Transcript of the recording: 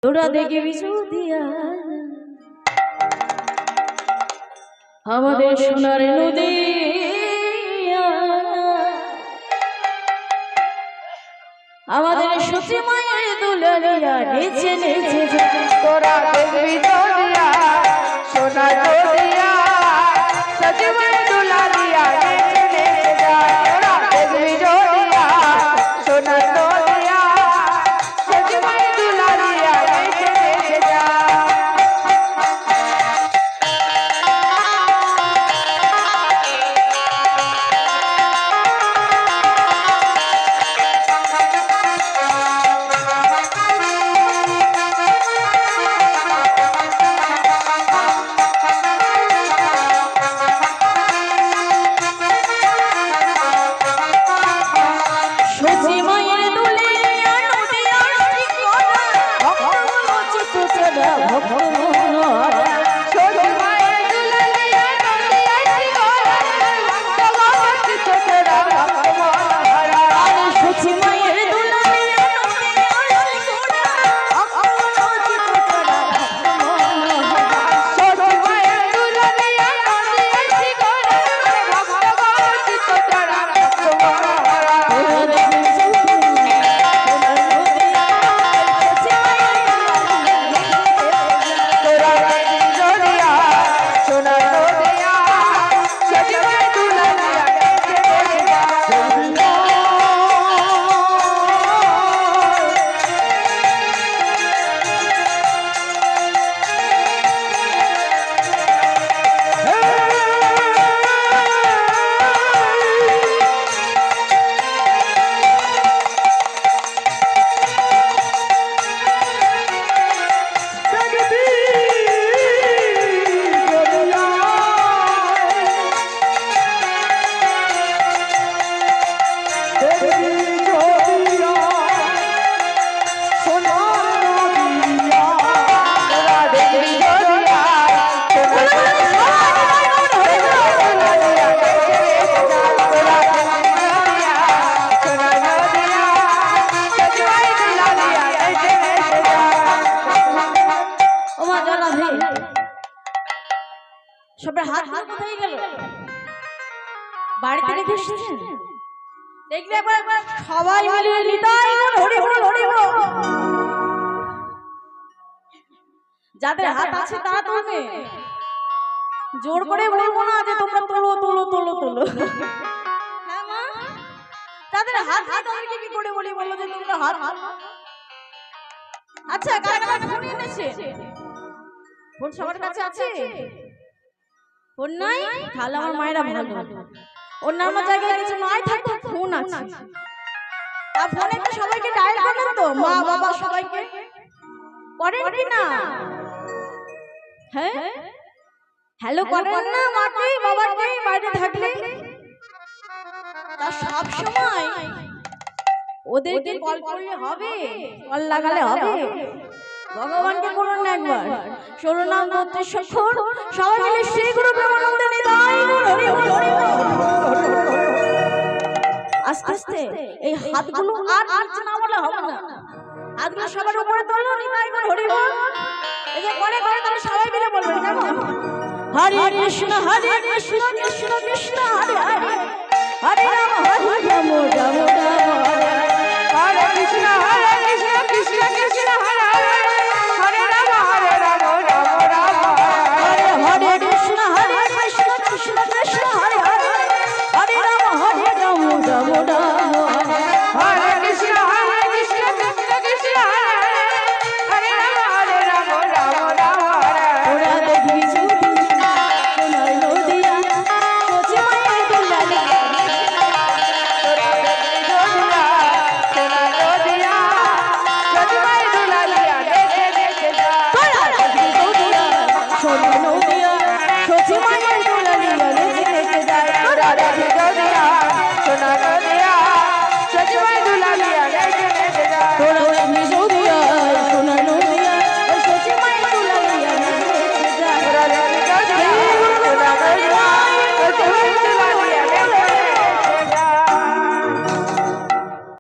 তোরা দেখবি সুদিয়া আমাদের সোনার নদী আমাদের সতী মায়ের দুলালিয়া নেচে নেচে তোরা দেখবি দুনিয়া সোনার নদিয়া সতী মায়ের দুলালিয়া নেচে নেচে যায়। তোরা দেখবি দুনিয়া সোনার নদিয়া সতী মায়ের দুলালিয়া নেচে নেচে যায়। সবার হাত হাত কোথায় গেল? বাড়িতে রেখে এসেছেন? দেখলে একবার সবাই মিলে নিতাই হরি বল হরি বল। যাদের হাত আছে তারা তুলবে, জোর করে বলবো না যে তোমরা তোলো তোলো তোলো তোলো। হ্যাঁ মা, তাদের হাত হাত তাদেরকে কি করে বলি বলো যে তোমরা হাত হাত। আচ্ছা কারা কারা ফোন এনেছে? ফোন সবার কাছে আছে? ফোন নাই? তাহলে আমার মায়েরা ভালো, অন্যান্য জায়গায় কিছু নাই থাকো ফোন আছে। তা ফোনে তো সবাইকে ডায়াল করেন তো, মা বাবা সবাইকে করেন কি না? হ্যাঁ হ্যালো করেন না মাকে বাবাকে বাইরে থাকলে? তা সব সময় ওদেরকে কল করলে হবে? কল লাগালে হবে? ভগবানকে বলুন না একবার ষোলো নাম মন্ত্রের সক্ষর সবাই মিলে শ্রী গুরু প্রেমানন্দে নিতাই হরি বল হরি বল। আস্তে আস্তে এই হাতগুলো আর নিচে নামালে হবে না, হাতগুলো সবার উপরে তোলো নিতাই হরি বল। এই যে করে করে তাহলে সবাই মিলে বলবেন কেমন? হরে কৃষ্ণ কৃষ্ণ কৃষ্ণ হরে হরে হরে রাম রাম রাম রাম হরে কৃষ্ণ কৃষ্ণ কৃষ্ণ হরে হরে হরে রাম রাম রাম হরে হরে কৃষ্ণ কৃষ্ণ কৃষ্ণ হরে হরে হরে রাম রাম রাম হরে কৃষ্ণ কৃষ্ণ কৃষ্ণ হরে রাম রাম রাম। ওরা দেখবি সুদিয়া সোনার নদিয়া সতী মায়ের দুলালিয়া তোরা দেখবি দুনিয়া সোনার নদিয়া সতী মায়ের দুলালিয়া নেচে নেচে যায়। তোরা দেখবি সুদিয়া সোনার নদিয়া সতী মায়ের দুলালিয়া নেচে নেচে যায়। তোরা দেখবি দুনিয়া সোনার